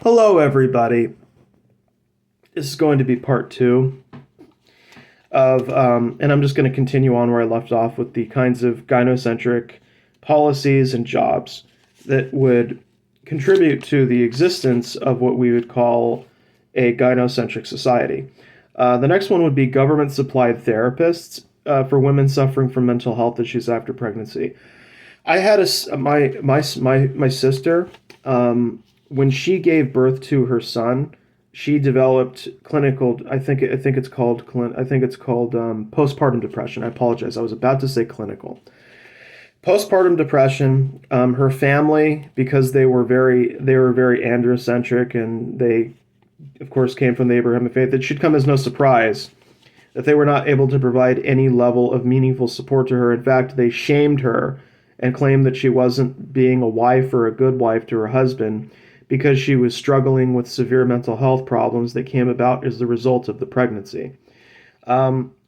Hello, everybody. This is going to be part two and I'm just going to continue on where I left off with the kinds of gynocentric policies and jobs that would contribute to the existence of what we would call a gynocentric society. The next one would be government supplied therapists for women suffering from mental health issues after pregnancy. I had my sister when she gave birth to her son. She developed clinical. I think it's called postpartum depression. I apologize. I was about to say clinical postpartum depression. Her family, because they were very androcentric, and they, of course, came from the Abrahamic faith. It should come as no surprise that they were not able to provide any level of meaningful support to her. In fact, they shamed her and claimed that she wasn't being a wife or a good wife to her husband because she was struggling with severe mental health problems that came about as the result of the pregnancy.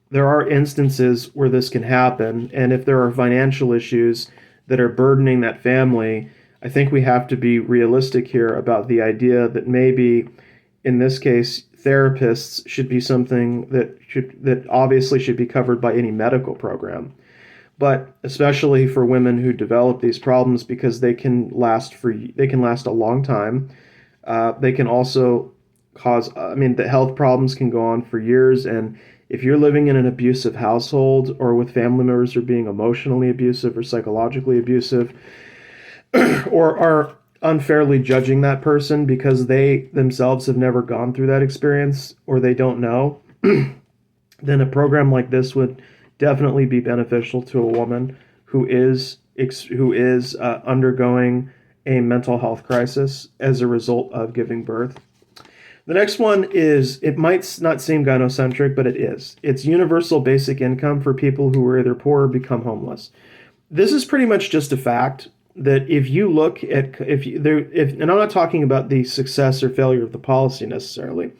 There are instances where this can happen, and if there are financial issues that are burdening that family, I think we have to be realistic here about the idea that maybe, in this case, therapists should be something that obviously should be covered by any medical program, but especially for women who develop these problems, because they can last a long time. They can also cause. I mean, the health problems can go on for years, and if you're living in an abusive household or with family members who are being emotionally abusive or psychologically abusive, or are unfairly judging that person because they themselves have never gone through that experience or they don't know, then a program like this would definitely be beneficial to a woman who is undergoing a mental health crisis as a result of giving birth. The next one is, it might not seem gynocentric, but it is. It's universal basic income for people who are either poor or become homeless. This is pretty much just a fact that if you look at if and I'm not talking about the success or failure of the policy necessarily,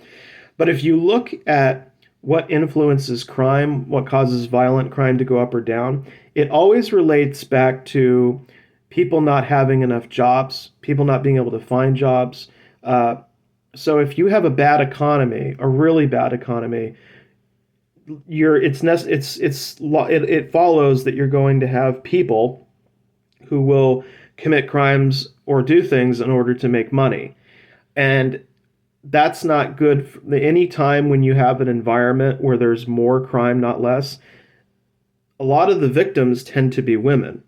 but if you look at what influences crime, what causes violent crime to go up or down, it always relates back to people not having enough jobs, people not being able to find jobs. So if you have a bad economy, a really bad economy, it follows that you're going to have people who will commit crimes or do things in order to make money. And that's not good. Any time when you have an environment where there's more crime, not less, a lot of the victims tend to be women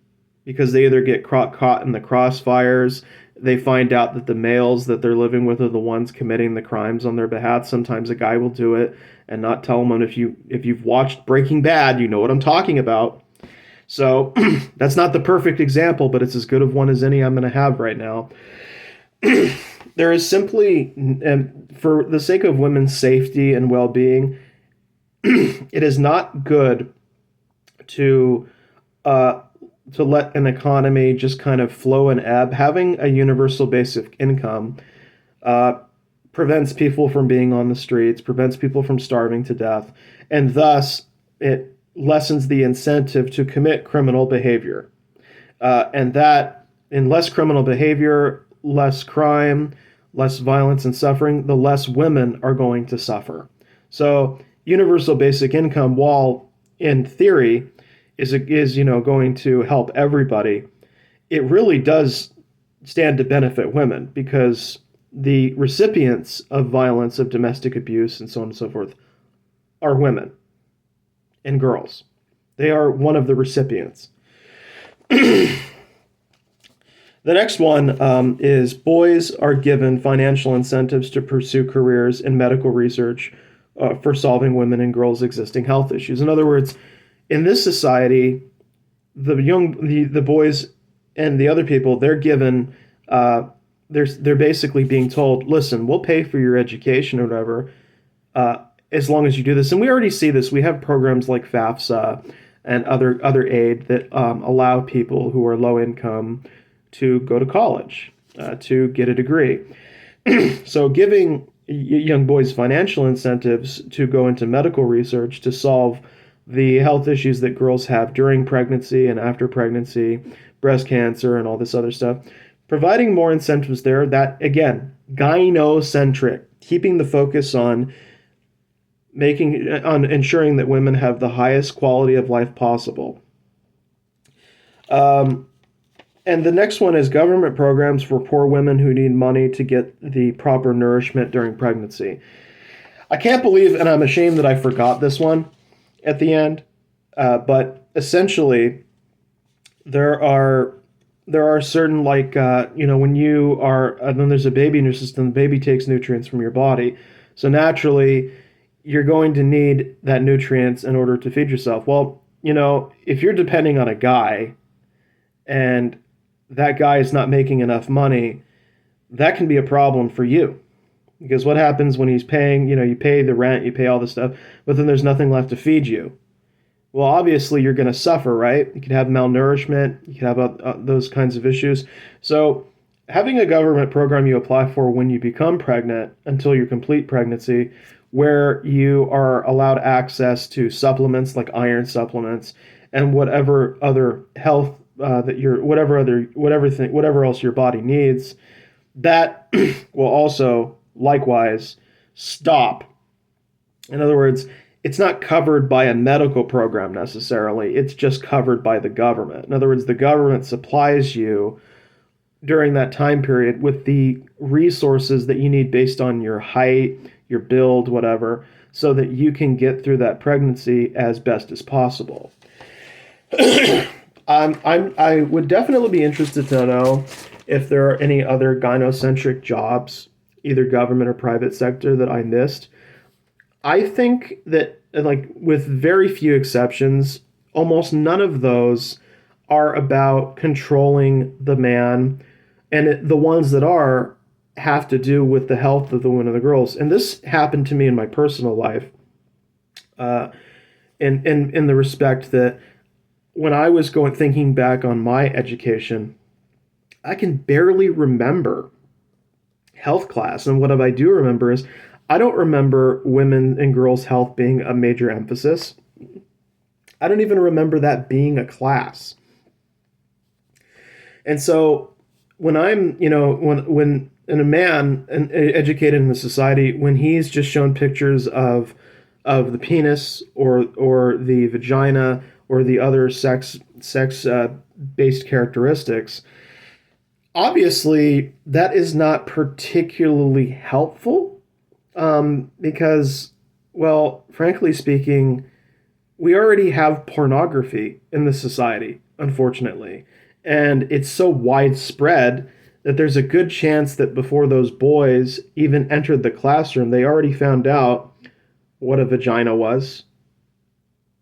because they either get caught in the crossfires. They find out that the males that they're living with are the ones committing the crimes on their behalf. Sometimes a guy will do it and not tell them. And if you've watched Breaking Bad, you know what I'm talking about. So that's not the perfect example, but it's as good of one as any I'm going to have right now. There is simply, for the sake of women's safety and well-being, it is not good to let an economy just kind of flow and ebb. Having a universal basic income prevents people from being on the streets, prevents people from starving to death, and thus it lessens the incentive to commit criminal behavior. And that, in less criminal behavior, less crime, less violence and suffering, the less women are going to suffer. So universal basic income, while in theory is going to help everybody, it really does stand to benefit women, because the recipients of violence, of domestic abuse, and so on and so forth, are women and girls. They are one of the recipients. The next one is, boys are given financial incentives to pursue careers in medical research for solving women and girls' existing health issues. In other words, in this society, the boys and the other people, they're given, they're basically being told, listen, we'll pay for your education or whatever, as long as you do this. And we already see this. We have programs like FAFSA and other aid that allow people who are low income to go to college, to get a degree. So giving young boys financial incentives to go into medical research to solve the health issues that girls have during pregnancy and after pregnancy, breast cancer and all this other stuff, providing more incentives there, that again, gynocentric, keeping the focus on ensuring that women have the highest quality of life possible. And the next one is government programs for poor women who need money to get the proper nourishment during pregnancy. I can't believe, and I'm ashamed that I forgot this one at the end, but essentially there are certain, like, when you are, then there's a baby in your system, the baby takes nutrients from your body. So naturally, you're going to need that nutrients in order to feed yourself. Well, if you're depending on a guy and that guy is not making enough money, that can be a problem for you. Because what happens when he's paying, you pay the rent, you pay all this stuff, but then there's nothing left to feed you. Well, obviously you're going to suffer, right? You could have malnourishment, you could have those kinds of issues. So having a government program you apply for when you become pregnant until your complete pregnancy, where you are allowed access to supplements like iron supplements and whatever other health whatever else your body needs, that will also likewise stop. In other words, it's not covered by a medical program necessarily. It's just covered by the government. In other words, the government supplies you during that time period with the resources that you need based on your height, your build, whatever, so that you can get through that pregnancy as best as possible. I would definitely be interested to know if there are any other gynocentric jobs, either government or private sector, that I missed. I think that, like, with very few exceptions, almost none of those are about controlling the man, and the ones that are have to do with the health of the women and the girls. And this happened to me in my personal life, in the respect that when I was thinking back on my education, I can barely remember health class. And what I do remember is I don't remember women and girls' health being a major emphasis. I don't even remember that being a class. And so when I'm, when a man educated in the society, when he's just shown pictures of the penis or the vagina or the other sex based characteristics, obviously that is not particularly helpful, because, well, frankly speaking, we already have pornography in this society, unfortunately, and it's so widespread that there's a good chance that before those boys even entered the classroom, they already found out what a vagina was,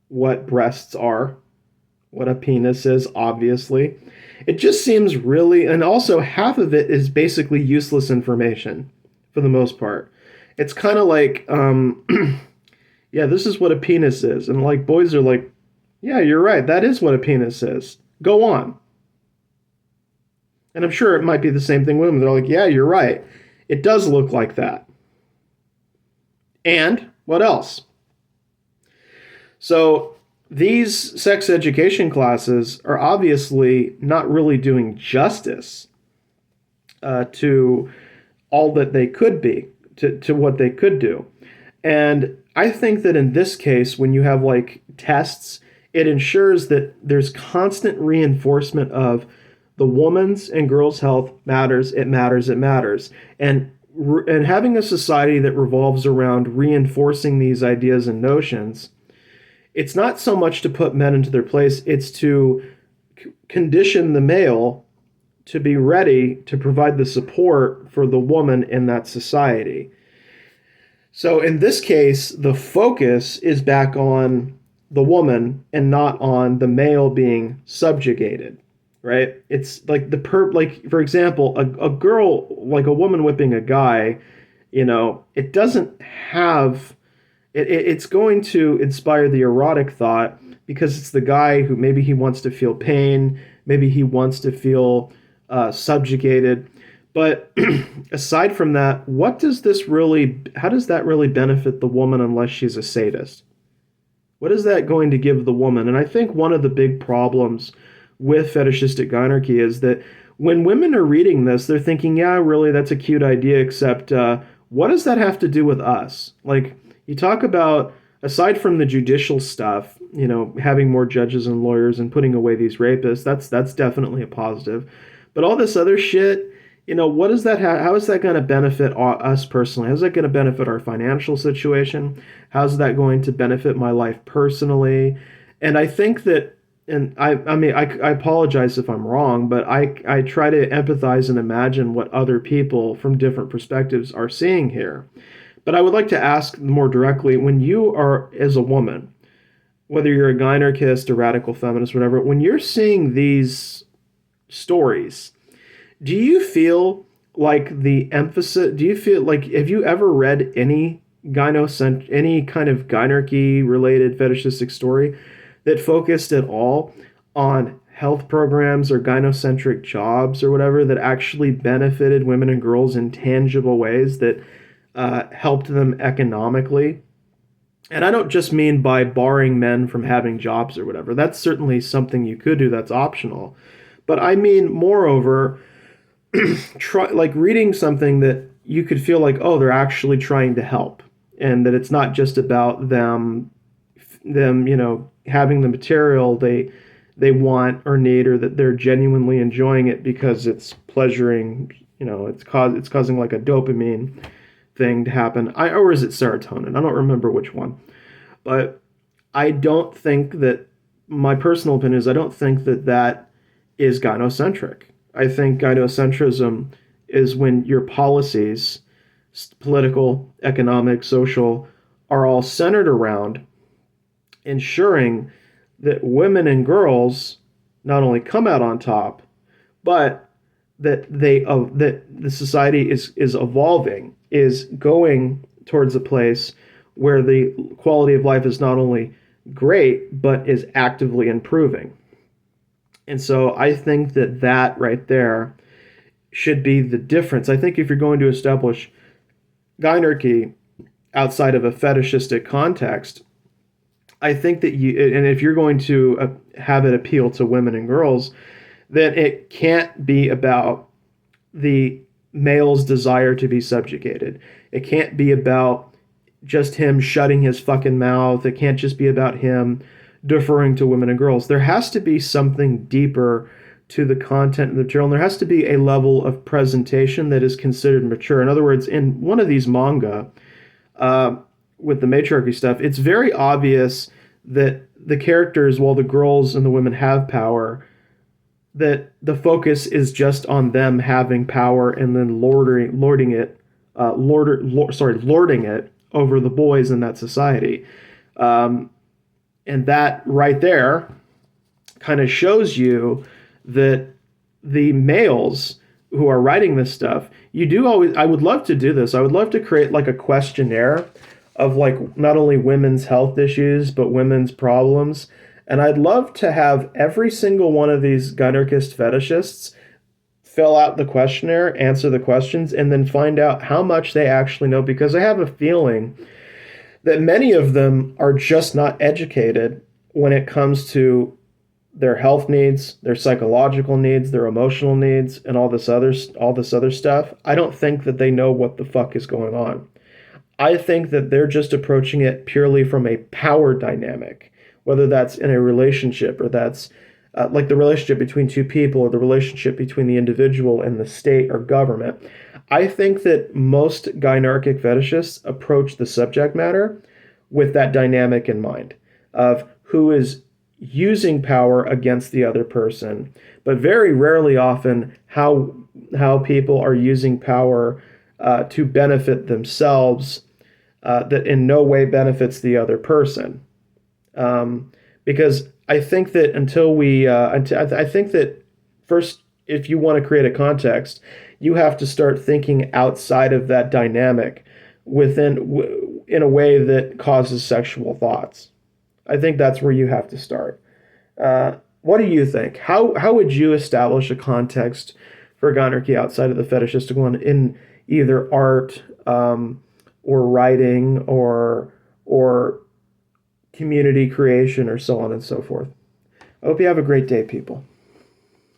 what breasts are, what a penis is, obviously. It just seems really, and also half of it is basically useless information for the most part. It's kind of like, yeah, this is what a penis is. And like boys are like, yeah, you're right. That is what a penis is. Go on. And I'm sure it might be the same thing with women. They're like, yeah, you're right. It does look like that. And what else? So these sex education classes are obviously not really doing justice to all that they could be, to what they could do. And I think that in this case, when you have like tests, it ensures that there's constant reinforcement of the woman's and girl's health matters, it matters, it matters. And having a society that revolves around reinforcing these ideas and notions, it's not so much to put men into their place, it's to condition the male to be ready to provide the support for the woman in that society. So in this case, the focus is back on the woman and not on the male being subjugated, right? It's like like, for example, a girl, like a woman whipping a guy, it doesn't have, it's going to inspire the erotic thought because it's the guy who maybe he wants to feel pain, maybe he wants to feel subjugated. But aside from that, how does that really benefit the woman unless she's a sadist? What is that going to give the woman? And I think one of the big problems with fetishistic gynarchy is that when women are reading this, they're thinking, yeah, really, that's a cute idea, except what does that have to do with us? Like, you talk about, aside from the judicial stuff, having more judges and lawyers and putting away these rapists, that's definitely a positive. But all this other shit, what is that? How is that going to benefit us personally? How's that going to benefit our financial situation? How's that going to benefit my life personally? And I think that, and I mean, I apologize if I'm wrong, but I try to empathize and imagine what other people from different perspectives are seeing here. But I would like to ask more directly, when you are, as a woman, whether you're a gynarchist, a radical feminist, whatever, when you're seeing these stories, do you feel like the emphasis, do you feel like, have you ever read any kind of gynarchy related fetishistic story that focused at all on health programs or gynocentric jobs or whatever that actually benefited women and girls in tangible ways that helped them economically? And I don't just mean by barring men from having jobs or whatever. That's certainly something you could do, that's optional. But I mean, moreover, like reading something that you could feel like, oh, they're actually trying to help, and that it's not just about them having the material they want or need, or that they're genuinely enjoying it because it's pleasuring, it's causing like a dopamine thing to happen. Or is it serotonin? I don't remember which one. But I don't think that, my personal opinion is, I don't think that that is gynocentric. I think gynocentrism is when your policies, political, economic, social, are all centered around ensuring that women and girls not only come out on top, but that the society is evolving, is going towards a place where the quality of life is not only great but is actively improving. And so I think that that right there should be the difference. I think if you're going to establish gynarchy outside of a fetishistic context, I think that and if you're going to have it appeal to women and girls, then it can't be about the male's desire to be subjugated. It can't be about just him shutting his fucking mouth. It can't just be about him deferring to women and girls. There has to be something deeper to the content of the material, and there has to be a level of presentation that is considered mature. In other words, in one of these manga, with the matriarchy stuff, it's very obvious that the characters, while the girls and the women have power, that the focus is just on them having power and then lording it over the boys in that society. And that right there kind of shows you that the males who are writing this stuff, I would love to do this. I would love to create like a questionnaire of like not only women's health issues, but women's problems. And I'd love to have every single one of these gynarchist fetishists fill out the questionnaire, answer the questions, and then find out how much they actually know, because I have a feeling that many of them are just not educated when it comes to their health needs, their psychological needs, their emotional needs, and all this other stuff. I don't think that they know what the fuck is going on. I think that they're just approaching it purely from a power dynamic, whether that's in a relationship or that's like the relationship between two people or the relationship between the individual and the state or government. I think that most gynarchic fetishists approach the subject matter with that dynamic in mind of who is using power against the other person, but very rarely often how people are using power to benefit themselves, that in no way benefits the other person. Because I think that I think that first, if you want to create a context, you have to start thinking outside of that dynamic in a way that causes sexual thoughts. I think that's where you have to start. What do you think? How would you establish a context for gynarchy outside of the fetishistic one in either art, or writing, or community creation, or so on and so forth? I hope you have a great day, people.